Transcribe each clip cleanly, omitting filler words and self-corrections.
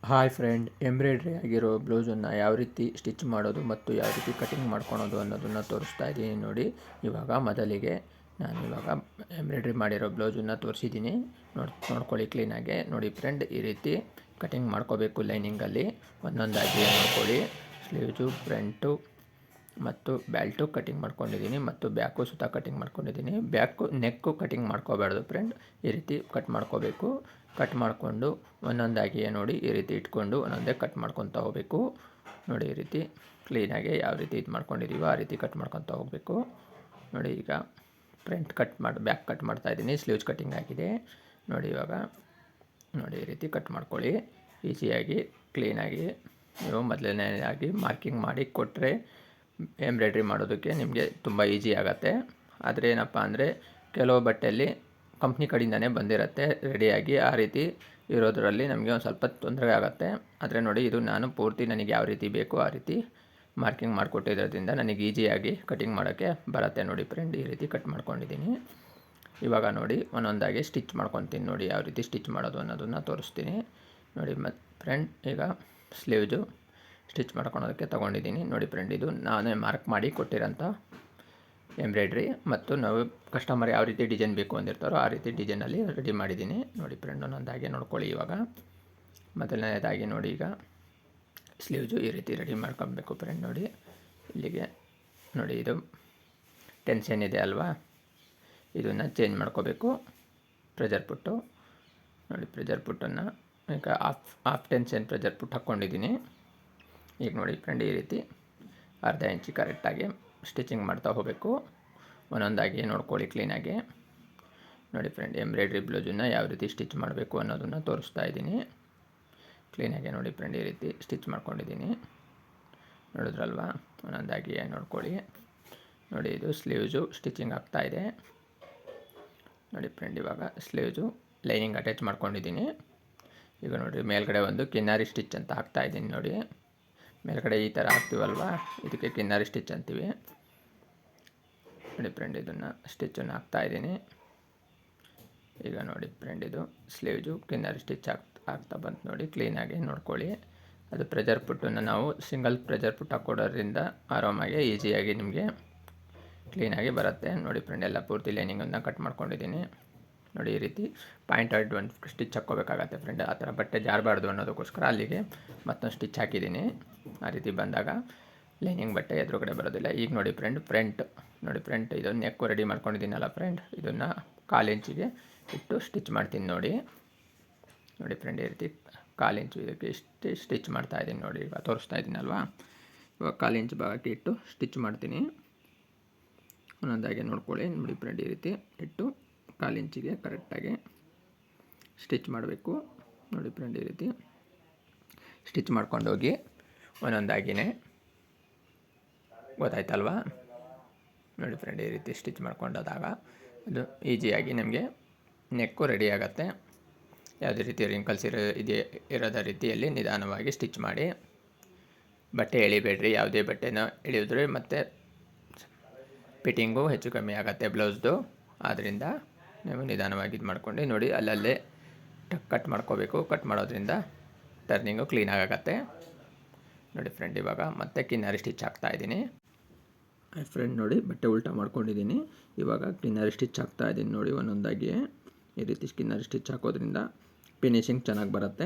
Hi friend, embroidery ಆಗಿರೋ ಬ್ಲೌಸನ್ನು ಯಾವ ರೀತಿ ಸ್ಟಿಚ್ ಮಾಡೋದು ಮತ್ತು ಯಾವ ರೀತಿ ಕಟಿಂಗ್ ಮಾಡ್ಕೊಳೋದು ಅನ್ನೋದನ್ನು ತೋರಿಸ್ತಾ ಇದ್ದೀನಿ ನೋಡಿ. ಇವಾಗ ಮೊದಲಿಗೆ ನಾನು ಎಂಬ್ರಾಯ್ಡ್ರಿ ಮಾಡಿರೋ ಬ್ಲೌಸನ್ನು ತೋರಿಸಿದ್ದೀನಿ. ನೋಡ್ಕೊಳ್ಳಿ ಕ್ಲೀನಾಗೆ. ನೋಡಿ ಫ್ರೆಂಡ್, ಈ ರೀತಿ ಕಟಿಂಗ್ ಮಾಡ್ಕೋಬೇಕು ಲೈನಿಂಗಲ್ಲಿ. ಒಂದೊಂದಾಗಿ ನೋಡ್ಕೊಳ್ಳಿ. ಸ್ಲೀವ್ಸು, ಫ್ರಂಟು ಮತ್ತು ಬ್ಯಾಲ್ಟು ಕಟಿಂಗ್ ಮಾಡ್ಕೊಂಡಿದ್ದೀನಿ ಮತ್ತು ಬ್ಯಾಕು ಸುತ್ತ ಕಟಿಂಗ್ ಮಾಡ್ಕೊಂಡಿದ್ದೀನಿ. ನೆಕ್ಕು ಕಟಿಂಗ್ ಮಾಡ್ಕೋಬಾರ್ದು ಫ್ರೆಂಡ್, ಈ ರೀತಿ ಕಟ್ ಮಾಡ್ಕೋಬೇಕು. ಕಟ್ ಮಾಡಿಕೊಂಡು ಒಂದೊಂದಾಗಿ ನೋಡಿ ಈ ರೀತಿ ಇಟ್ಕೊಂಡು ಒಂದೊಂದೇ ಕಟ್ ಮಾಡ್ಕೊತಾ ಹೋಗಬೇಕು. ನೋಡಿ ಈ ರೀತಿ ಕ್ಲೀನಾಗಿ ಯಾವ ರೀತಿ ಇದು ಮಾಡ್ಕೊಂಡಿದ್ದೀವೋ ಆ ರೀತಿ ಕಟ್ ಮಾಡ್ಕೊತಾ ಹೋಗಬೇಕು. ನೋಡಿ ಈಗ ಬ್ಯಾಕ್ ಕಟ್ ಮಾಡ್ತಾಯಿದ್ದೀನಿ. ಸ್ಲೀವ್ಸ್ ಕಟಿಂಗ್ ಆಗಿದೆ ನೋಡಿ. ಇವಾಗ ನೋಡಿ ಈ ರೀತಿ ಕಟ್ ಮಾಡ್ಕೊಳ್ಳಿ ಈಸಿಯಾಗಿ, ಕ್ಲೀನಾಗಿ. ನೀವು ಮೊದಲನೇದಾಗಿ ಮಾರ್ಕಿಂಗ್ ಮಾಡಿ ಕೊಟ್ಟರೆ ಎಂಬ್ರಾಯ್ಡ್ರಿ ಮಾಡೋದಕ್ಕೆ ನಿಮಗೆ ತುಂಬ ಈಸಿ ಆಗುತ್ತೆ. ಆದರೆ ಏನಪ್ಪ ಅಂದರೆ ಕೆಲವು ಬಟ್ಟೆಯಲ್ಲಿ ಕಂಪ್ನಿ ಕಡೆಯಿಂದನೇ ಬಂದಿರುತ್ತೆ ರೆಡಿಯಾಗಿ. ಆ ರೀತಿ ಇರೋದರಲ್ಲಿ ನಮಗೆ ಒಂದು ಸ್ವಲ್ಪ ತೊಂದರೆ ಆಗುತ್ತೆ. ಆದರೆ ನೋಡಿ, ಇದು ನಾನು ಪೂರ್ತಿ ನನಗೆ ಯಾವ ರೀತಿ ಬೇಕೋ ಆ ರೀತಿ ಮಾರ್ಕಿಂಗ್ ಮಾಡಿಕೊಟ್ಟಿರೋದ್ರಿಂದ ನನಗೆ ಈಸಿಯಾಗಿ ಕಟಿಂಗ್ ಮಾಡೋಕ್ಕೆ ಬರುತ್ತೆ. ನೋಡಿ ಫ್ರೆಂಡ್, ಈ ರೀತಿ ಕಟ್ ಮಾಡ್ಕೊಂಡಿದ್ದೀನಿ. ಇವಾಗ ನೋಡಿ ಒಂದೊಂದಾಗಿ ಸ್ಟಿಚ್ ಮಾಡ್ಕೊತೀನಿ. ನೋಡಿ ಯಾವ ರೀತಿ ಸ್ಟಿಚ್ ಮಾಡೋದು ಅನ್ನೋದನ್ನು ತೋರಿಸ್ತೀನಿ ನೋಡಿ. ಮತ್ತು ಫ್ರೆಂಡ್, ಈಗ ಸ್ಲೀವ್ಸು ಸ್ಟಿಚ್ ಮಾಡ್ಕೊಳೋದಕ್ಕೆ ತೊಗೊಂಡಿದ್ದೀನಿ. ನೋಡಿ ಫ್ರೆಂಡ್, ಇದು ನಾನೇ ಮಾರ್ಕ್ ಮಾಡಿ ಕೊಟ್ಟಿರೋಂಥ ಎಂಬ್ರಾಯ್ಡ್ರಿ ಮತ್ತು ನಾವು ಕಸ್ಟಮರ್ ಯಾವ ರೀತಿ ಡಿಸೈನ್ ಬೇಕು ಅಂದಿರ್ತಾರೋ ಆ ರೀತಿ ಡಿಸೈನಲ್ಲಿ ರೆಡಿ ಮಾಡಿದ್ದೀನಿ. ನೋಡಿ ಫ್ರೆಂಡ್, ಒಂದೊಂದಾಗಿ ನೋಡ್ಕೊಳ್ಳಿ. ಇವಾಗ ಮೊದಲನೇದಾಗಿ ನೋಡಿ, ಈಗ ಸ್ಲೀವ್ಸು ಈ ರೀತಿ ರೆಡಿ ಮಾಡ್ಕೊಬೇಕು ಫ್ರೆಂಡ್. ನೋಡಿ ಇಲ್ಲಿಗೆ ನೋಡಿ, ಇದು ಟೆನ್ಷನ್ ಇದೆ ಅಲ್ವಾ, ಇದನ್ನು ಚೇಂಜ್ ಮಾಡ್ಕೋಬೇಕು. ಪ್ರೆಜರ್ ಪುಟ್ಟು ನೋಡಿ, ಪ್ರೆಜರ್ ಪುಟ್ಟನ್ನು ಈಗ ಹಾಫ್ ಟೆನ್ಷನ್ ಪ್ರೆಜರ್ ಪುಟ್ ಹಾಕ್ಕೊಂಡಿದ್ದೀನಿ. ಈಗ ನೋಡಿ ಫ್ರೆಂಡ್, ಈ ರೀತಿ ಅರ್ಧ ಇಂಚು ಕರೆಕ್ಟಾಗಿ ಸ್ಟಿಚಿಂಗ್ ಮಾಡ್ತಾ ಹೋಗಬೇಕು. ಒಂದೊಂದಾಗಿ ನೋಡ್ಕೊಳ್ಳಿ ಕ್ಲೀನಾಗಿ. ನೋಡಿ ಫ್ರೆಂಡ್, ಎಂಬ್ರಾಯ್ಡ್ರಿ ಬ್ಲೌಸನ್ನು ಯಾವ ರೀತಿ ಸ್ಟಿಚ್ ಮಾಡಬೇಕು ಅನ್ನೋದನ್ನು ತೋರಿಸ್ತಾ ಇದ್ದೀನಿ ಕ್ಲೀನಾಗಿ. ನೋಡಿ ಫ್ರೆಂಡ್, ಈ ರೀತಿ ಸ್ಟಿಚ್ ಮಾಡ್ಕೊಂಡಿದ್ದೀನಿ. ನೋಡಿದ್ರಲ್ವಾ, ಒಂದೊಂದಾಗಿ ನೋಡ್ಕೊಳ್ಳಿ. ನೋಡಿ, ಇದು ಸ್ಲೀವ್ಸು ಸ್ಟಿಚಿಂಗ್ ಆಗ್ತಾಯಿದೆ. ನೋಡಿ ಫ್ರೆಂಡ್, ಇವಾಗ ಸ್ಲೀವ್ಸು ಲೈನಿಂಗ್ ಅಟ್ಯಾಚ್ ಮಾಡ್ಕೊಂಡಿದ್ದೀನಿ. ಈಗ ನೋಡಿ, ಮೇಲ್ಗಡೆ ಒಂದು ಕಿನ್ನಾರಿ ಸ್ಟಿಚ್ ಅಂತ ಹಾಕ್ತಾಯಿದ್ದೀನಿ. ನೋಡಿ ಮೇಲ್ಗಡೆ ಈ ಥರ ಹಾಕ್ತೀವಲ್ವ, ಇದಕ್ಕೆ ಕಿನ್ನಾರಿ ಸ್ಟಿಚ್ ಅಂತೀವಿ. ನೋಡಿ ಫ್ರೆಂಡ್, ಇದನ್ನು ಸ್ಟಿಚ್ಚನ್ನು ಹಾಕ್ತಾಯಿದ್ದೀನಿ. ಈಗ ನೋಡಿ ಫ್ರೆಂಡ್, ಇದು ಸ್ಲೀವ್ಸು ಕಿನ್ನಾರಿ ಸ್ಟಿಚ್ ಆಗ್ತಾ ಬಂತು ನೋಡಿ. ಕ್ಲೀನಾಗಿ ನೋಡ್ಕೊಳ್ಳಿ. ಅದು ಪ್ರೆಜರ್ ಪುಟ್ಟನ್ನು ನಾವು ಸಿಂಗಲ್ ಪ್ರೆಜರ್ ಪುಟ್ ಹಾಕ್ಕೊಡೋದ್ರಿಂದ ಆರಾಮಾಗಿ ಈಸಿಯಾಗಿ ನಿಮಗೆ ಕ್ಲೀನಾಗಿ ಬರುತ್ತೆ. ನೋಡಿ ಫ್ರೆಂಡ್, ಎಲ್ಲ ಪೂರ್ತಿ ಲೈನಿಂಗನ್ನು ಕಟ್ ಮಾಡ್ಕೊಂಡಿದ್ದೀನಿ. ನೋಡಿ ಈ ರೀತಿ ಪಾಯಿಂಟೆಡ್ ಒಂದು ಸ್ಟಿಚ್ ಹಾಕ್ಕೋಬೇಕಾಗತ್ತೆ ಫ್ರೆಂಡ್. ಆ ಥರ ಬಟ್ಟೆ ಜಾರಬಾರ್ದು ಅನ್ನೋದಕ್ಕೋಸ್ಕರ ಅಲ್ಲಿಗೆ ಮತ್ತೊಂದು ಸ್ಟಿಚ್ ಹಾಕಿದ್ದೀನಿ. ಆ ರೀತಿ ಬಂದಾಗ ಲೈನಿಂಗ್ ಬಟ್ಟೆ ಎದುರುಗಡೆ ಬರೋದಿಲ್ಲ. ಈಗ ನೋಡಿ ಫ್ರಂಟ್ ನೋಡಿ ಫ್ರಂಟ್, ಇದನ್ನು ನೆಕ್ಕು ರೆಡಿ ಮಾಡ್ಕೊಂಡಿದ್ದೀನಲ್ಲ ಫ್ರೆಂಡ್, ಇದನ್ನು 1/4 ಇಂಚಿಗೆ ಇಟ್ಟು ಸ್ಟಿಚ್ ಮಾಡ್ತೀನಿ. ನೋಡಿ ಫ್ರೆಂಡ್, ಈ ರೀತಿ 1/4 ಇಂಚು ಇದಕ್ಕೆ ಇಷ್ಟು ಸ್ಟಿಚ್ ಮಾಡ್ತಾಯಿದ್ದೀನಿ. ನೋಡಿ ಇವಾಗ ತೋರಿಸ್ತಾ ಇದ್ದೀನಲ್ವಾ, ಇವಾಗ 1/4 ಇಂಚ್ ಭಾಗಕ್ಕೆ ಇಟ್ಟು ಸ್ಟಿಚ್ ಮಾಡ್ತೀನಿ. ಒಂದೊಂದಾಗಿ ನೋಡ್ಕೊಳ್ಳಿ. ನೋಡಿ ಫ್ರೆಂಡ್, ಈ ರೀತಿ ಇಟ್ಟು 1/4 ಇಂಚಿಗೆ ಕರೆಕ್ಟಾಗಿ ಸ್ಟಿಚ್ ಮಾಡಬೇಕು. ನೋಡಿ ಫ್ರೆಂಡ್, ಈ ರೀತಿ ಸ್ಟಿಚ್ ಮಾಡ್ಕೊಂಡೋಗಿ ಒಂದೊಂದಾಗಿಯೇ, ಗೊತ್ತಾಯ್ತಲ್ವಾ. ನೋಡಿ ಫ್ರೆಂಡ್, ಈ ರೀತಿ ಸ್ಟಿಚ್ ಮಾಡ್ಕೊಂಡೋದಾಗ ಅದು ಈಸಿಯಾಗಿ ನಮಗೆ ನೆಕ್ಕು ರೆಡಿ ಆಗುತ್ತೆ. ಯಾವುದೇ ರೀತಿ ರಿಂಕಲ್ಸ್ ಇರೋದ ರೀತಿಯಲ್ಲಿ ನಿಧಾನವಾಗಿ ಸ್ಟಿಚ್ ಮಾಡಿ. ಬಟ್ಟೆ ಎಳಿಬೇಡ್ರಿ. ಯಾವುದೇ ಬಟ್ಟೆನ ಎಳೆಯಿದ್ರೆ ಮತ್ತು ಫಿಟ್ಟಿಂಗು ಹೆಚ್ಚು ಕಮ್ಮಿ ಆಗುತ್ತೆ ಬ್ಲೌಸ್ದು. ಆದ್ದರಿಂದ ನೀವು ನಿಧಾನವಾಗಿ ಇದು ಮಾಡ್ಕೊಂಡು ನೋಡಿ, ಅಲ್ಲಲ್ಲೇ ಕಟ್ ಮಾಡ್ಕೋಬೇಕು. ಕಟ್ ಮಾಡೋದ್ರಿಂದ ಟರ್ನಿಂಗು ಕ್ಲೀನಾಗತ್ತೆ. ನೋಡಿ ಫ್ರೆಂಡ್, ಇವಾಗ ಮತ್ತೆ ಕಿನ್ನಾರಿ ಸ್ಟಿಚ್ ಹಾಕ್ತಾಯಿದ್ದೀನಿ. ಫ್ರೆಂಡ್ ನೋಡಿ, ಬಟ್ಟೆ ಉಲ್ಟಾ ಮಾಡ್ಕೊಂಡಿದ್ದೀನಿ. ಇವಾಗ ಕಿನ್ನಾರಿ ಸ್ಟಿಚ್ ಹಾಕ್ತಾಯಿದ್ದೀನಿ. ನೋಡಿ ಒಂದೊಂದಾಗಿ ಈ ರೀತಿ ಕಿನ್ನಾರಿ ಸ್ಟಿಚ್ ಹಾಕೋದ್ರಿಂದ ಫಿನಿಶಿಂಗ್ ಚೆನ್ನಾಗಿ ಬರುತ್ತೆ.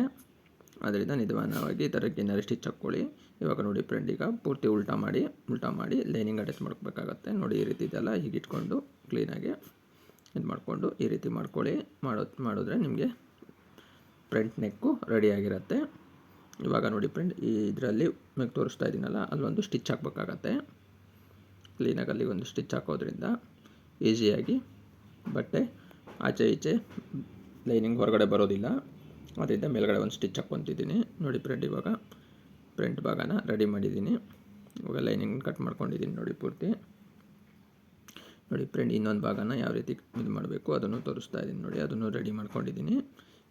ಅದರಿಂದ ನಿಧಾನವಾಗಿ ಈ ಥರ ಕಿನ್ನಾರಿ ಸ್ಟಿಚ್ ಹಾಕ್ಕೊಳ್ಳಿ. ಇವಾಗ ನೋಡಿ ಫ್ರೆಂಡ್, ಈಗ ಪೂರ್ತಿ ಉಲ್ಟಾ ಮಾಡಿ ಲೈನಿಂಗ್ ಅಟ್ಯಾಚ್ ಮಾಡ್ಕೋಬೇಕಾಗತ್ತೆ. ನೋಡಿ ಈ ರೀತಿ ಇದೆಲ್ಲ ಹೀಗೆ ಇಟ್ಕೊಂಡು ಕ್ಲೀನಾಗಿ ಇದು ಮಾಡಿಕೊಂಡು ಈ ರೀತಿ ಮಾಡ್ಕೊಳ್ಳಿ. ಮಾಡಿದ್ರೆ ನಿಮಗೆ ಫ್ರಂಟ್ ನೆಕ್ಕು ರೆಡಿಯಾಗಿರುತ್ತೆ. ಇವಾಗ ನೋಡಿ ಫ್ರೆಂಡ್, ಈ ಇದರಲ್ಲಿ ನಿಮಗೆ ತೋರಿಸ್ತಾ ಇದ್ದೀನಲ್ಲ, ಅಲ್ಲೊಂದು ಸ್ಟಿಚ್ ಹಾಕಬೇಕಾಗತ್ತೆ. ಕ್ಲೀನಾಗಿ ಅಲ್ಲಿ ಒಂದು ಸ್ಟಿಚ್ ಹಾಕೋದ್ರಿಂದ ಈಸಿಯಾಗಿ ಬಟ್ಟೆ ಆಚೆ ಈಚೆ ಲೈನಿಂಗ್ ಹೊರಗಡೆ ಬರೋದಿಲ್ಲ. ಅದರಿಂದ ಮೇಲ್ಗಡೆ ಒಂದು ಸ್ಟಿಚ್ ಹಾಕ್ಕೊತಿದ್ದೀನಿ. ನೋಡಿ ಫ್ರೆಂಡ್, ಇವಾಗ ಫ್ರಂಟ್ ಭಾಗನ ರೆಡಿ ಮಾಡಿದ್ದೀನಿ. ಇವಾಗ ಲೈನಿಂಗ್ ಕಟ್ ಮಾಡ್ಕೊಂಡಿದ್ದೀನಿ ನೋಡಿ ಪೂರ್ತಿ. ನೋಡಿ ಫ್ರೆಂಡ್, ಇನ್ನೊಂದು ಭಾಗನ ಯಾವ ರೀತಿ ಇದು ಮಾಡಬೇಕು ಅದನ್ನು ತೋರಿಸ್ತಾ ಇದ್ದೀನಿ ನೋಡಿ. ಅದನ್ನು ರೆಡಿ ಮಾಡ್ಕೊಂಡಿದ್ದೀನಿ.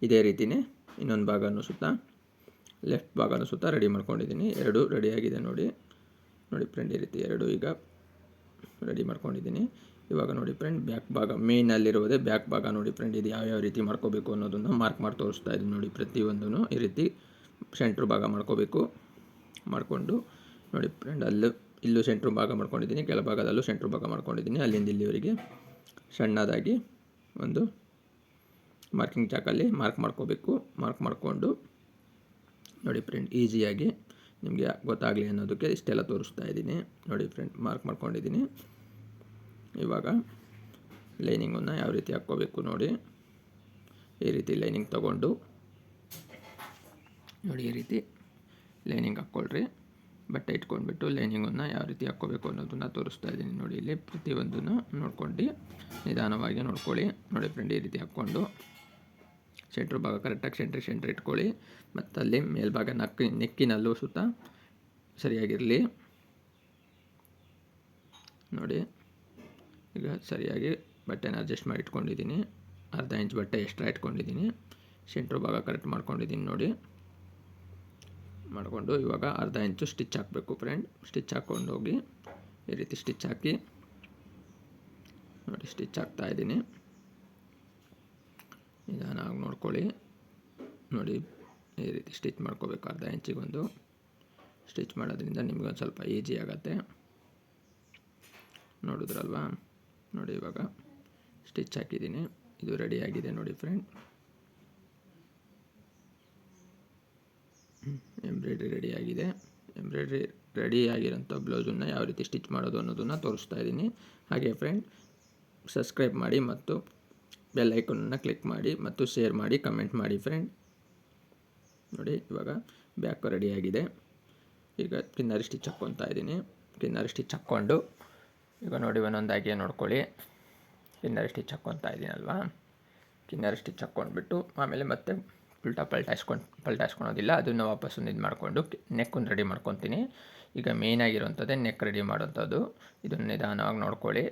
ಇದೇ ರೀತಿಯೇ ಇನ್ನೊಂದು ಭಾಗನೂ ಸುತ್ತ, ಲೆಫ್ಟ್ ಭಾಗನೂ ಸುತ್ತ ರೆಡಿ ಮಾಡ್ಕೊಂಡಿದ್ದೀನಿ. ಎರಡು ರೆಡಿಯಾಗಿದೆ ನೋಡಿ ಫ್ರೆಂಡ್, ಈ ರೀತಿ ಎರಡು ಈಗ ರೆಡಿ ಮಾಡ್ಕೊಂಡಿದ್ದೀನಿ. ಇವಾಗ ನೋಡಿ ಫ್ರೆಂಡ್, ಬ್ಯಾಕ್ ಭಾಗ ಮೇಯ್ನಲ್ಲಿರುವುದೇ ಬ್ಯಾಕ್ ಭಾಗ. ನೋಡಿ ಫ್ರೆಂಡ್, ಇದು ಯಾವ ರೀತಿ ಮಾಡ್ಕೋಬೇಕು ಅನ್ನೋದನ್ನು ಮಾರ್ಕ್ ಮಾಡಿ ತೋರಿಸ್ತಾ ಇದ್ದೀನಿ ನೋಡಿ. ಪ್ರತಿಯೊಂದೂ ಈ ರೀತಿ ಸೆಂಟ್ರ್ ಭಾಗ ಮಾಡ್ಕೋಬೇಕು. ಮಾಡಿಕೊಂಡು ನೋಡಿ ಫ್ರೆಂಡ್, ಇಲ್ಲೂ ಸೆಂಟ್ರ್ ಭಾಗ ಮಾಡ್ಕೊಂಡಿದ್ದೀನಿ, ಕೆಳಭಾಗದಲ್ಲೂ ಸೆಂಟ್ರ್ ಭಾಗ ಮಾಡ್ಕೊಂಡಿದ್ದೀನಿ. ಅಲ್ಲಿಂದ ಇಲ್ಲಿವರೆಗೆ ಸಣ್ಣದಾಗಿ ಒಂದು ಮಾರ್ಕಿಂಗ್ ಚಾಕಲ್ಲಿ ಮಾರ್ಕ್ ಮಾಡ್ಕೋಬೇಕು. ಮಾರ್ಕ್ ಮಾಡಿಕೊಂಡು ನೋಡಿ ಫ್ರೆಂಡ್, ಈಸಿಯಾಗಿ ನಿಮಗೆ ಗೊತ್ತಾಗಲಿ ಅನ್ನೋದಕ್ಕೆ ಇಷ್ಟೆಲ್ಲ ತೋರಿಸ್ತಾ ಇದ್ದೀನಿ. ನೋಡಿ ಫ್ರೆಂಡ್, ಮಾರ್ಕ್ ಮಾಡ್ಕೊಂಡಿದ್ದೀನಿ. ಇವಾಗ ಲೈನಿಂಗನ್ನು ಯಾವ ರೀತಿ ಹಾಕ್ಕೋಬೇಕು ನೋಡಿ. ಈ ರೀತಿ ಲೈನಿಂಗ್ ತಗೊಂಡು ನೋಡಿ, ಈ ರೀತಿ ಲೈನಿಂಗ್ ಹಾಕ್ಕೊಳ್ರಿ. ಬಟ್ಟೆ ಇಟ್ಕೊಂಡ್ಬಿಟ್ಟು ಲೈನಿಂಗನ್ನು ಯಾವ ರೀತಿ ಹಾಕ್ಕೋಬೇಕು ಅನ್ನೋದನ್ನು ತೋರಿಸ್ತಾ ಇದ್ದೀನಿ. ನೋಡಿ, ಇಲ್ಲಿ ಪ್ರತಿಯೊಂದನ್ನು ನೋಡ್ಕೊಂಡು ನಿಧಾನವಾಗಿ ನೋಡ್ಕೊಳ್ಳಿ. ನೋಡಿ ಫ್ರೆಂಡ್, ಈ ರೀತಿ ಹಾಕ್ಕೊಂಡು ಸೆಂಟ್ರ್ ಭಾಗ ಕರೆಕ್ಟಾಗಿ ಸೆಂಟ್ರ್ ಇಟ್ಕೊಳ್ಳಿ. ಮತ್ತು ಅಲ್ಲಿ ಮೇಲ್ಭಾಗ ನೆಕ್ಕಿನಲ್ಲೂ ಸುತ್ತ ಸರಿಯಾಗಿರಲಿ. ನೋಡಿ, ಈಗ ಸರಿಯಾಗಿ ಬಟ್ಟೆನ ಅಡ್ಜಸ್ಟ್ ಮಾಡಿ ಇಟ್ಕೊಂಡಿದ್ದೀನಿ. ಅರ್ಧ ಇಂಚ್ ಬಟ್ಟೆ ಎಕ್ಸ್ಟ್ರಾ ಇಟ್ಕೊಂಡಿದ್ದೀನಿ. ಸೆಂಟ್ರ್ ಭಾಗ ಕರೆಕ್ಟ್ ಮಾಡ್ಕೊಂಡಿದ್ದೀನಿ ನೋಡಿ. ಮಾಡಿಕೊಂಡು ಇವಾಗ ಅರ್ಧ ಇಂಚು ಸ್ಟಿಚ್ ಹಾಕಬೇಕು ಫ್ರೆಂಡ್. ಸ್ಟಿಚ್ ಹಾಕ್ಕೊಂಡು ಹೋಗಿ ಈ ರೀತಿ ಸ್ಟಿಚ್ ಹಾಕಿ ನೋಡಿ, ಸ್ಟಿಚ್ ಹಾಕ್ತಾಯಿದ್ದೀನಿ. ನಿಧಾನವಾಗಿ ನೋಡ್ಕೊಳ್ಳಿ. ನೋಡಿ, ಈ ರೀತಿ ಸ್ಟಿಚ್ ಮಾಡ್ಕೋಬೇಕು. ಅರ್ಧ ಇಂಚಿಗೊಂದು ಸ್ಟಿಚ್ ಮಾಡೋದ್ರಿಂದ ನಿಮಗೊಂದು ಸ್ವಲ್ಪ ಈಸಿ ಆಗುತ್ತೆ. ನೋಡಿದ್ರಲ್ವಾ? ನೋಡಿ, ಇವಾಗ ಸ್ಟಿಚ್ ಹಾಕಿದ್ದೀನಿ. ಇದು ರೆಡಿಯಾಗಿದೆ ನೋಡಿ ಫ್ರೆಂಡ್. ಎಂಬ್ರಾಯ್ಡ್ರಿ ರೆಡಿಯಾಗಿದೆ. ಎಂಬ್ರಾಯ್ಡ್ರಿ ರೆಡಿಯಾಗಿರೋಂಥ ಬ್ಲೌಸನ್ನು ಯಾವ ರೀತಿ ಸ್ಟಿಚ್ ಮಾಡೋದು ಅನ್ನೋದನ್ನು ತೋರಿಸ್ತಾ ಇದ್ದೀನಿ. ಹಾಗೆ ಫ್ರೆಂಡ್, ಸಬ್ಸ್ಕ್ರೈಬ್ ಮಾಡಿ ಮತ್ತು ಬೆಲ್ ಐಕನನ್ನು ಕ್ಲಿಕ್ ಮಾಡಿ ಮತ್ತು ಶೇರ್ ಮಾಡಿ, ಕಮೆಂಟ್ ಮಾಡಿ ಫ್ರೆಂಡ್. ನೋಡಿ, ಇವಾಗ ಬ್ಯಾಕ್ ರೆಡಿಯಾಗಿದೆ. ಈಗ ಕಿನ್ನರಿ ಸ್ಟಿಚ್ ಹಾಕ್ಕೊತಾ ಇದ್ದೀನಿ. ಕಿನ್ನರಿ ಸ್ಟಿಚ್ ಹಾಕ್ಕೊಂಡು ಈಗ ನೋಡಿ ಒಂದೊಂದಾಗಿ ನೋಡ್ಕೊಳ್ಳಿ. ಕಿನ್ನರಿ ಸ್ಟಿಚ್ ಹಾಕ್ಕೊತಾ ಇದ್ದೀನಲ್ವಾ? ಕಿನ್ನರಿ ಸ್ಟಿಚ್ ಹಾಕ್ಕೊಂಡ್ಬಿಟ್ಟು ಆಮೇಲೆ ಮತ್ತೆ ಉಲ್ಟಾ ಪಲ್ಟಾಯಿಸ್ಕೊಳೋದಿಲ್ಲ. ಅದನ್ನು ವಾಪಸ್ ಇದು ಮಾಡಿಕೊಂಡು ನೆಕ್ಕನ್ನು ರೆಡಿ ಮಾಡ್ಕೊತೀನಿ. ಈಗ ಮೇಯ್ನಾಗಿರೋಂಥದ್ದೇ ನೆಕ್ ರೆಡಿ ಮಾಡೋಂಥದ್ದು. ಇದನ್ನು ನಿಧಾನವಾಗಿ ನೋಡ್ಕೊಳ್ಳಿ.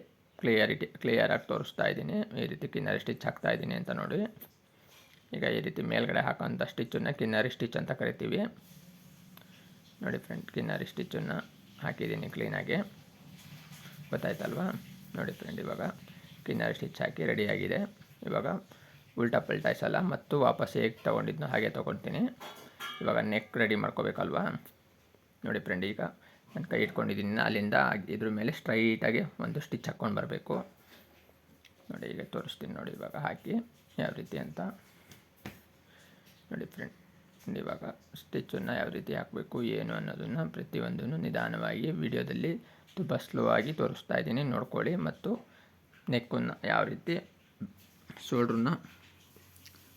ಕ್ಲಿಯರಾಗಿ ತೋರಿಸ್ತಾ ಇದ್ದೀನಿ. ಈ ರೀತಿ ಕಿನ್ನರಿ ಸ್ಟಿಚ್ ಹಾಕ್ತಾ ಇದ್ದೀನಿ ಅಂತ ನೋಡಿ. ಈಗ ಈ ರೀತಿ ಮೇಲ್ಗಡೆ ಹಾಕೋಂಥ ಸ್ಟಿಚ್ಚನ್ನು ಕಿನ್ನರಿ ಸ್ಟಿಚ್ ಅಂತ ಕರಿತೀವಿ. ನೋಡಿ ಫ್ರೆಂಡ್, ಕಿನ್ನರಿ ಸ್ಟಿಚ್ಚನ್ನು ಹಾಕಿದ್ದೀನಿ ಕ್ಲೀನಾಗಿ. ಗೊತ್ತಾಯ್ತಲ್ವಾ? ನೋಡಿ ಫ್ರೆಂಡ್, ಇವಾಗ ಕಿನ್ನರಿ ಸ್ಟಿಚ್ ಹಾಕಿ ರೆಡಿಯಾಗಿದೆ. ಇವಾಗ ಉಲ್ಟಾ ಪಲ್ಟಾಯಿಸಲ್ಲ ಮತ್ತು ವಾಪಸ್ ಹೇಗೆ ತೊಗೊಂಡಿದ್ನೋ ಹಾಗೆ ತೊಗೊಳ್ತೀನಿ. ಇವಾಗ ನೆಕ್ ರೆಡಿ ಮಾಡ್ಕೋಬೇಕಲ್ವಾ? ನೋಡಿ ಫ್ರೆಂಡ್, ಈಗ ನಾನು ಕೈ ಇಟ್ಕೊಂಡಿದ್ದೀನಿ. ಅಲ್ಲಿಂದ ಇದ್ರ ಮೇಲೆ ಸ್ಟ್ರೈಟಾಗಿ ಒಂದು ಸ್ಟಿಚ್ ಹಾಕ್ಕೊಂಡು ಬರಬೇಕು. ನೋಡಿ, ಈಗ ತೋರಿಸ್ತೀನಿ ನೋಡಿ ಇವಾಗ ಹಾಕಿ ಯಾವ ರೀತಿ ಅಂತ. ನೋಡಿ ಫ್ರೆಂಡ್, ಇವಾಗ ಸ್ಟಿಚ್ಚನ್ನು ಯಾವ ರೀತಿ ಹಾಕಬೇಕು ಏನು ಅನ್ನೋದನ್ನು ಪ್ರತಿಯೊಂದನ್ನು ನಿಧಾನವಾಗಿ ವಿಡಿಯೋದಲ್ಲಿ ತುಂಬ ಸ್ಲೋ ಆಗಿ ತೋರಿಸ್ತಾ ಇದ್ದೀನಿ, ನೋಡ್ಕೊಳ್ಳಿ. ಮತ್ತು ನೆಕ್ಕನ್ನು ಯಾವ ರೀತಿ ಶೋಲ್ಡ್ರನ್ನ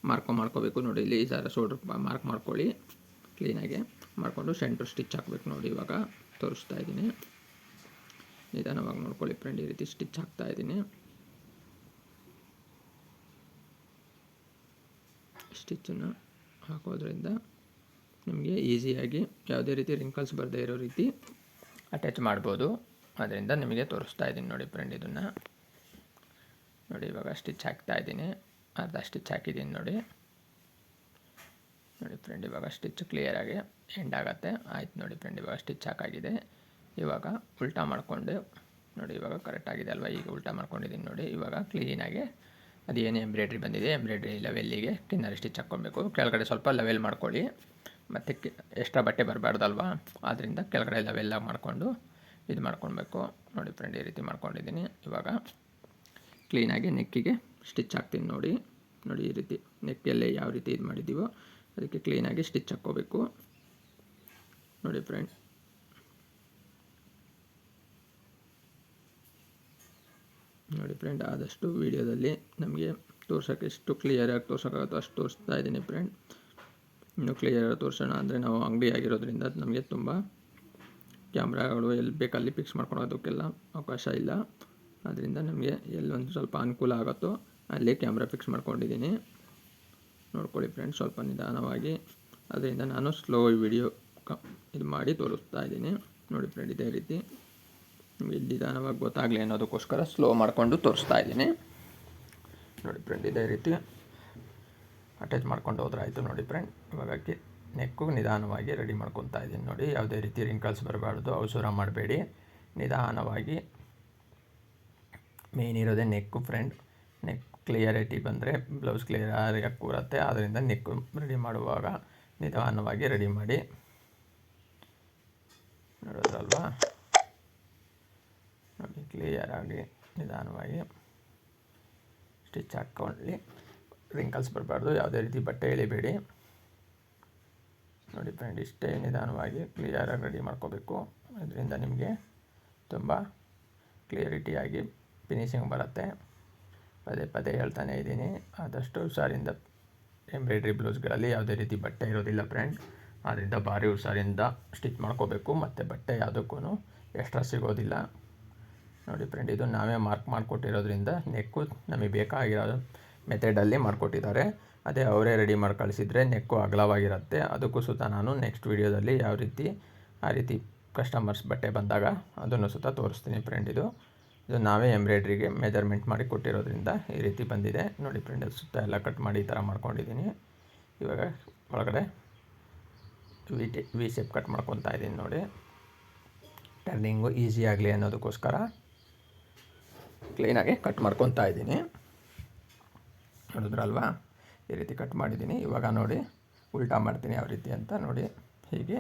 ಮಾಡ್ಕೋಬೇಕು ನೋಡಿ. ಇಲ್ಲಿ ಈ ಥರ ಶೋಲ್ಡ್ರ್ ಮಾರ್ಕ್ ಮಾಡ್ಕೊಳ್ಳಿ. ಕ್ಲೀನಾಗಿ ಮಾಡಿಕೊಂಡು ಸೆಂಟ್ರ್ ಸ್ಟಿಚ್ ಹಾಕಬೇಕು ನೋಡಿ. ಇವಾಗ ತೋರಿಸ್ತಾ ಇದ್ದೀನಿ, ನಿಧಾನವಾಗಿ ನೋಡ್ಕೊಳ್ಳಿ ಫ್ರೆಂಡ್. ಈ ರೀತಿ ಸ್ಟಿಚ್ ಹಾಕ್ತಾ ಇದ್ದೀನಿ. ಸ್ಟಿಚ್ಚನ್ನು ಹಾಕೋದ್ರಿಂದ ನಿಮಗೆ ಈಸಿಯಾಗಿ ಯಾವುದೇ ರೀತಿ ರಿಂಕಲ್ಸ್ ಬರದೇ ಇರೋ ರೀತಿ ಅಟ್ಯಾಚ್ ಮಾಡ್ಬೋದು. ಅದರಿಂದ ನಿಮಗೆ ತೋರಿಸ್ತಾ ಇದ್ದೀನಿ ನೋಡಿ ಫ್ರೆಂಡ್. ಇದನ್ನು ನೋಡಿ, ಇವಾಗ ಸ್ಟಿಚ್ ಹಾಕ್ತಾ ಇದ್ದೀನಿ. ಅರ್ಧ ಸ್ಟಿಚ್ ಹಾಕಿದ್ದೀನಿ ನೋಡಿ. ನೋಡಿ ಫ್ರೆಂಡ್, ಇವಾಗ ಸ್ಟಿಚ್ ಕ್ಲಿಯರಾಗಿ ಎಂಡ್ ಆಗುತ್ತೆ. ಆಯ್ತು ನೋಡಿ ಫ್ರೆಂಡ್, ಇವಾಗ ಸ್ಟಿಚ್ ಹಾಕಾಗಿದೆ. ಇವಾಗ ಉಲ್ಟಾ ಮಾಡಿಕೊಂಡು ನೋಡಿ, ಇವಾಗ ಕರೆಕ್ಟಾಗಿದೆ ಅಲ್ವಾ? ಈಗ ಉಲ್ಟಾ ಮಾಡ್ಕೊಂಡಿದ್ದೀನಿ ನೋಡಿ. ಇವಾಗ ಕ್ಲೀನಾಗಿ ಅದೇನು ಎಂಬ್ರಾಯ್ಡ್ರಿ ಬಂದಿದೆ, ಎಂಬ್ರಾಯ್ಡ್ರಿ ಲೆವೆಲ್ಲಿಗೆ ಕಿನ್ನರಿ ಸ್ಟಿಚ್ ಹಾಕ್ಕೊಬೇಕು. ಕೆಳಗಡೆ ಸ್ವಲ್ಪ ಲೆವೆಲ್ ಮಾಡ್ಕೊಳ್ಳಿ. ಮತ್ತು ಎಕ್ಸ್ಟ್ರಾ ಬಟ್ಟೆ ಬರಬಾರ್ದಲ್ವಾ? ಆದ್ದರಿಂದ ಕೆಳಗಡೆ ಲೆವೆಲ್ಲಾಗಿ ಮಾಡಿಕೊಂಡು ಇದು ಮಾಡ್ಕೊಳ್ಬೇಕು ನೋಡಿ ಫ್ರೆಂಡ್. ಈ ರೀತಿ ಮಾಡ್ಕೊಂಡಿದ್ದೀನಿ. ಇವಾಗ ಕ್ಲೀನಾಗಿ ನೆಕ್ಕಿಗೆ ಸ್ಟಿಚ್ ಹಾಕ್ತೀನಿ ನೋಡಿ. ನೋಡಿ, ಈ ರೀತಿ ನೆಕ್ಕಲ್ಲೇ ಯಾವ ರೀತಿ ಇದು ಮಾಡಿದ್ದೀವೋ ಅದಕ್ಕೆ ಕ್ಲೀನಾಗಿ ಸ್ಟಿಚ್ ಹಾಕ್ಕೋಬೇಕು ನೋಡಿ ಫ್ರೆಂಡ್. ನೋಡಿ ಫ್ರೆಂಡ್, ಆದಷ್ಟು ವೀಡಿಯೋದಲ್ಲಿ ನಮಗೆ ತೋರ್ಸೋಕ್ಕೆ ಎಷ್ಟು ಕ್ಲಿಯರಾಗಿ ತೋರ್ಸೋಕ್ಕಾಗುತ್ತೋ ಅಷ್ಟು ತೋರಿಸ್ತಾ ಇದ್ದೀನಿ ಫ್ರೆಂಡ್. ಇನ್ನೂ ಕ್ಲಿಯರಾಗಿ ತೋರಿಸೋಣ ಅಂದರೆ ನಾವು ಅಂಗಡಿ ಆಗಿರೋದ್ರಿಂದ ನಮಗೆ ತುಂಬ ಕ್ಯಾಮ್ರಾಗಳು ಎಲ್ಲಿ ಬೇಕಲ್ಲಿ ಫಿಕ್ಸ್ ಮಾಡ್ಕೊಳೋದಕ್ಕೆಲ್ಲ ಅವಕಾಶ ಇಲ್ಲ. ಆದ್ದರಿಂದ ನಮಗೆ ಎಲ್ಲೊಂದು ಸ್ವಲ್ಪ ಅನುಕೂಲ ಆಗುತ್ತೋ ಅಲ್ಲಿ ಕ್ಯಾಮ್ರಾ ಫಿಕ್ಸ್ ಮಾಡ್ಕೊಂಡಿದ್ದೀನಿ. ನೋಡ್ಕೊಳ್ಳಿ ಫ್ರೆಂಡ್, ಸ್ವಲ್ಪ ನಿಧಾನವಾಗಿ. ಅದರಿಂದ ನಾನು ಸ್ಲೋ ವಿಡಿಯೋ ಇದು ಮಾಡಿ ತೋರಿಸ್ತಾ ಇದ್ದೀನಿ ನೋಡಿ ಫ್ರೆಂಡ್. ಇದೇ ರೀತಿ ನಿಮಗೆ ನಿಧಾನವಾಗಿ ಗೊತ್ತಾಗಲಿ ಅನ್ನೋದಕ್ಕೋಸ್ಕರ ಸ್ಲೋ ಮಾಡಿಕೊಂಡು ತೋರಿಸ್ತಾ ಇದ್ದೀನಿ ನೋಡಿ ಫ್ರೆಂಡ್. ಇದೇ ರೀತಿ ಅಟ್ಯಾಚ್ ಮಾಡ್ಕೊಂಡು ಹೋದ್ರೆ ಆಯಿತು ನೋಡಿ ಫ್ರೆಂಡ್. ಇವಾಗ ನೆಕ್ಕು ನಿಧಾನವಾಗಿ ರೆಡಿ ಮಾಡ್ಕೊತಾ ಇದ್ದೀನಿ ನೋಡಿ. ಯಾವುದೇ ರೀತಿ ರಿಂಕಲ್ಸ್ ಬರಬಾರ್ದು, ಅವಸರ ಮಾಡಬೇಡಿ. ನಿಧಾನವಾಗಿ ಮೇನ್ ಇರೋದೇ ನೆಕ್ಕು ಫ್ರೆಂಡ್. ನೆಕ್ ಕ್ಲಿಯರಿಟಿ ಬಂದರೆ ಬ್ಲೌಸ್ ಕ್ಲಿಯರಾಗಿ ಕೂರುತ್ತೆ. ಆದ್ದರಿಂದ ನೆಕ್ಕು ರೆಡಿ ಮಾಡುವಾಗ ನಿಧಾನವಾಗಿ ರೆಡಿ ಮಾಡಿ. ನೋಡಿದ್ರಲ್ವಾ, ನೋಡಿ ಕ್ಲಿಯರಾಗಿ ನಿಧಾನವಾಗಿ ಸ್ಟಿಚ್ ಹಾಕ್ಕೊಳ್ಳಿ. ರಿಂಕಲ್ಸ್ ಬರಬಾರ್ದು, ಯಾವುದೇ ರೀತಿ ಬಟ್ಟೆ ಎಳಿಬೇಡಿ. ನೋಡಿ ಫ್ರೆಂಡ್, ಇಷ್ಟೇ ನಿಧಾನವಾಗಿ ಕ್ಲಿಯರಾಗಿ ರೆಡಿ ಮಾಡ್ಕೋಬೇಕು. ಅದರಿಂದ ನಿಮಗೆ ತುಂಬ ಕ್ಲಿಯರಿಟಿಯಾಗಿ ಫಿನಿಶಿಂಗ್ ಬರುತ್ತೆ. ಪದೇ ಪದೇ ಹೇಳ್ತಾನೆ ಇದ್ದೀನಿ, ಆದಷ್ಟು ಹುಷಾರಿಂದ. ಎಂಬ್ರಾಯ್ಡ್ರಿ ಬ್ಲೌಸ್ಗಳಲ್ಲಿ ಯಾವುದೇ ರೀತಿ ಬಟ್ಟೆ ಇರೋದಿಲ್ಲ ಫ್ರೆಂಡ್, ಆದ್ದರಿಂದ ಭಾರಿ ಹುಷಾರಿಂದ ಸ್ಟಿಚ್ ಮಾಡ್ಕೋಬೇಕು. ಮತ್ತು ಬಟ್ಟೆ ಯಾವುದಕ್ಕೂ ಎಕ್ಸ್ಟ್ರಾ ಸಿಗೋದಿಲ್ಲ. ನೋಡಿ ಫ್ರೆಂಡ್, ಇದು ನಾವೇ ಮಾರ್ಕ್ ಮಾಡಿಕೊಟ್ಟಿರೋದ್ರಿಂದ ನೆಕ್ಕು ನಮಗೆ ಬೇಕಾಗಿರೋ ಮೆಥಡಲ್ಲಿ ಮಾಡಿಕೊಟ್ಟಿದ್ದಾರೆ. ಅದೇ ಅವರೇ ರೆಡಿ ಮಾಡಿ ಕಳಿಸಿದರೆ ನೆಕ್ಕು ಅಗಲವಾಗಿರುತ್ತೆ. ಅದಕ್ಕೂ ಸುತ್ತ ನಾನು ನೆಕ್ಸ್ಟ್ ವೀಡಿಯೋದಲ್ಲಿ ಯಾವ ರೀತಿ ಆ ರೀತಿ ಕಸ್ಟಮರ್ಸ್ ಬಟ್ಟೆ ಬಂದಾಗ ಅದನ್ನು ಸುತ್ತ ತೋರಿಸ್ತೀನಿ ಫ್ರೆಂಡ್. ಇದು ನಾವೇ ಎಂಬ್ರಾಯ್ಡ್ರಿಗೆ ಮೆಜರ್ಮೆಂಟ್ ಮಾಡಿ ಕೊಟ್ಟಿರೋದ್ರಿಂದ ಈ ರೀತಿ ಬಂದಿದೆ. ನೋಡಿ ಫ್ರೆಂಡ್, ಸುತ್ತ ಎಲ್ಲ ಕಟ್ ಮಾಡಿ ಈ ಥರ ಮಾಡ್ಕೊಂಡಿದ್ದೀನಿ. ಇವಾಗ ಒಳಗಡೆ ವಿ ಶೇಪ್ ಕಟ್ ಮಾಡ್ಕೊತಾ ಇದ್ದೀನಿ. ನೋಡಿ, ಟರ್ನಿಂಗು ಈಸಿ ಆಗಲಿ ಅನ್ನೋದಕ್ಕೋಸ್ಕರ ಕ್ಲೀನಾಗಿ ಕಟ್ ಮಾಡ್ಕೊತಾ ಇದ್ದೀನಿ. ನೋಡಿದ್ರಲ್ವಾ, ಈ ರೀತಿ ಕಟ್ ಮಾಡಿದ್ದೀನಿ. ಇವಾಗ ನೋಡಿ ಉಲ್ಟಾ ಮಾಡ್ತೀನಿ ಯಾವ ರೀತಿ ಅಂತ. ನೋಡಿ, ಹೀಗೆ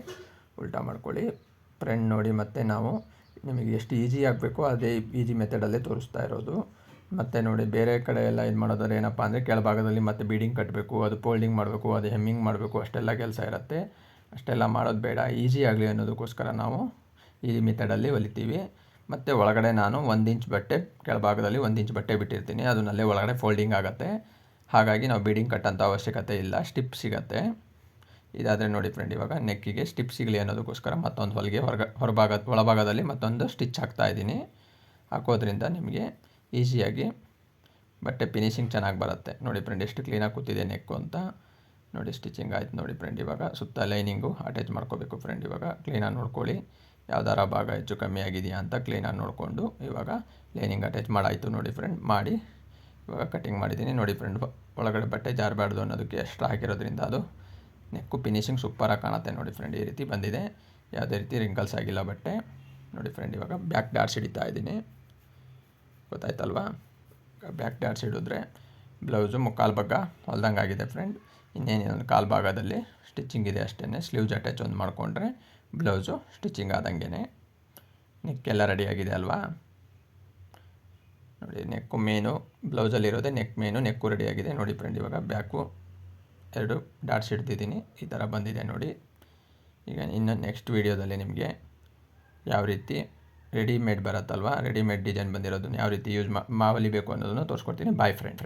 ಉಲ್ಟಾ ಮಾಡ್ಕೊಳ್ಳಿ ಫ್ರೆಂಡ್. ನೋಡಿ, ಮತ್ತು ನಾವು ನಿಮಗೆ ಎಷ್ಟು ಈಸಿ ಆಗಬೇಕೋ ಅದೇ ಈಸಿ ಮೆಥಡಲ್ಲೇ ತೋರಿಸ್ತಾ ಇರೋದು. ಮತ್ತು ನೋಡಿ, ಬೇರೆ ಕಡೆ ಎಲ್ಲ ಇದು ಮಾಡೋದಾದ್ರೆ ಏನಪ್ಪ ಅಂದರೆ ಕೆಳಭಾಗದಲ್ಲಿ ಮತ್ತೆ ಬೀಡಿಂಗ್ ಕಟ್ಟಬೇಕು, ಅದು ಫೋಲ್ಡಿಂಗ್ ಮಾಡಬೇಕು, ಅದು ಹೆಮ್ಮಿಂಗ್ ಮಾಡಬೇಕು, ಅಷ್ಟೆಲ್ಲ ಕೆಲಸ ಇರುತ್ತೆ. ಅಷ್ಟೆಲ್ಲ ಮಾಡೋದು ಬೇಡ, ಈಸಿ ಆಗಲಿ ಅನ್ನೋದಕ್ಕೋಸ್ಕರ ನಾವು ಈ ಮೆಥಡಲ್ಲಿ ಹೊಲಿತೀವಿ. ಮತ್ತು ಒಳಗಡೆ ನಾನು 1 ಇಂಚ್ ಬಟ್ಟೆ, ಕೆಳಭಾಗದಲ್ಲಿ 1 ಇಂಚ್ ಬಟ್ಟೆ ಬಿಟ್ಟಿರ್ತೀನಿ. ಅದನ್ನಲ್ಲೇ ಒಳಗಡೆ ಫೋಲ್ಡಿಂಗ್ ಆಗುತ್ತೆ. ಹಾಗಾಗಿ ನಾವು ಬೀಡಿಂಗ್ ಕಟ್ಟೋಂಥ ಅವಶ್ಯಕತೆ ಇಲ್ಲ, ಸ್ಟಿಪ್ ಸಿಗುತ್ತೆ. ಇದಾದರೆ ನೋಡಿ ಫ್ರೆಂಡ್, ಇವಾಗ ನೆಕ್ಕಿಗೆ ಸ್ಟಿಪ್ ಸಿಗಲಿ ಅನ್ನೋದಕ್ಕೋಸ್ಕರ ಮತ್ತೊಂದು ಹೊಲಿಗೆ ಒಳಭಾಗದಲ್ಲಿ ಮತ್ತೊಂದು ಸ್ಟಿಚ್ ಹಾಕ್ತಾಯಿದ್ದೀನಿ. ಹಾಕೋದ್ರಿಂದ ನಿಮಗೆ ಈಸಿಯಾಗಿ ಬಟ್ಟೆ ಫಿನಿಶಿಂಗ್ ಚೆನ್ನಾಗಿ ಬರುತ್ತೆ. ನೋಡಿ ಫ್ರೆಂಡ್, ಎಷ್ಟು ಕ್ಲೀನಾಗಿ ಕೂತಿದೆ ನೆಕ್ಕು ಅಂತ. ನೋಡಿ, ಸ್ಟಿಚಿಂಗ್ ಆಯ್ತು ನೋಡಿ ಫ್ರೆಂಡ್. ಇವಾಗ ಸುತ್ತ ಲೈನಿಂಗು ಅಟ್ಯಾಚ್ ಮಾಡ್ಕೋಬೇಕು ಫ್ರೆಂಡ್. ಇವಾಗ ಕ್ಲೀನಾಗಿ ನೋಡ್ಕೊಳ್ಳಿ, ಯಾವ್ದಾರ ಭಾಗ ಹೆಚ್ಚು ಕಮ್ಮಿ ಆಗಿದೆಯಾ ಅಂತ ಕ್ಲೀನಾಗಿ ನೋಡಿಕೊಂಡು ಇವಾಗ ಲೈನಿಂಗ್ ಅಟ್ಯಾಚ್ ಮಾಡಾಯಿತು ನೋಡಿ ಫ್ರೆಂಡ್. ಮಾಡಿ ಇವಾಗ ಕಟಿಂಗ್ ಮಾಡಿದ್ದೀನಿ. ನೋಡಿ ಫ್ರೆಂಡ್, ಒಳಗಡೆ ಬಟ್ಟೆ ಜಾರಬಾರ್ದು ಅನ್ನೋದಕ್ಕೆ ಎಕ್ಸ್ಟ್ರಾ ಹಾಕಿರೋದ್ರಿಂದ ಅದು ನೆಕ್ಕು ಫಿನಿಶಿಂಗ್ ಸೂಪರಾಗಿ ಕಾಣುತ್ತೆ. ನೋಡಿ ಫ್ರೆಂಡ್, ಈ ರೀತಿ ಬಂದಿದೆ, ಯಾವುದೇ ರೀತಿ ರಿಂಕಲ್ಸ್ ಆಗಿಲ್ಲ ಬಟ್ಟೆ. ನೋಡಿ ಫ್ರೆಂಡ್, ಇವಾಗ ಬ್ಯಾಕ್ ಡಾಟ್ಸ್ ಹಿಡಿತಾ ಇದ್ದೀನಿ. ಗೊತ್ತಾಯ್ತಲ್ವಾ? ಬ್ಯಾಕ್ ಡಾಟ್ಸ್ ಹಿಡಿದ್ರೆ ಬ್ಲೌಸು ಮುಕ್ಕಾಲು ಭಾಗ ಹೊಲ್ದಂಗೆ ಆಗಿದೆ ಫ್ರೆಂಡ್. ಇನ್ನೇನು ಕಾಲು ಭಾಗದಲ್ಲಿ ಸ್ಟಿಚಿಂಗ್ ಇದೆ ಅಷ್ಟೇ. ಸ್ಲೀವ್ಸ್ ಅಟ್ಯಾಚ್ ಒಂದು ಮಾಡಿಕೊಂಡ್ರೆ ಬ್ಲೌಸು ಸ್ಟಿಚಿಂಗ್ ಆದಂಗೆ. ನೆಕ್ಕೆಲ್ಲ ರೆಡಿಯಾಗಿದೆ ಅಲ್ವಾ? ನೋಡಿ, ನೆಕ್ಕು ಮೇನು ಬ್ಲೌಸಲ್ಲಿರೋದೇ ನೆಕ್ ಮೇನು, ನೆಕ್ಕು ರೆಡಿಯಾಗಿದೆ. ನೋಡಿ ಫ್ರೆಂಡ್, ಇವಾಗ ಬ್ಯಾಕು 2 ಡಾಟ್ಸ್ ಹಿಡ್ದಿದ್ದೀನಿ. ಈ ಥರ ಬಂದಿದೆ ನೋಡಿ. ಈಗ ಇನ್ನು ನೆಕ್ಸ್ಟ್ ವೀಡಿಯೋದಲ್ಲಿ ನಿಮಗೆ ಯಾವ ರೀತಿ ರೆಡಿಮೇಡ್ ಬರುತ್ತಲ್ವ, ರೆಡಿಮೇಡ್ ಡಿಸೈನ್ ಬಂದಿರೋದನ್ನ ಯಾವ ರೀತಿ ಯೂಸ್ ಹೊಲಿಬೇಕು ಅನ್ನೋದನ್ನು ತೋರಿಸ್ಕೊಡ್ತೀನಿ. Boy friend.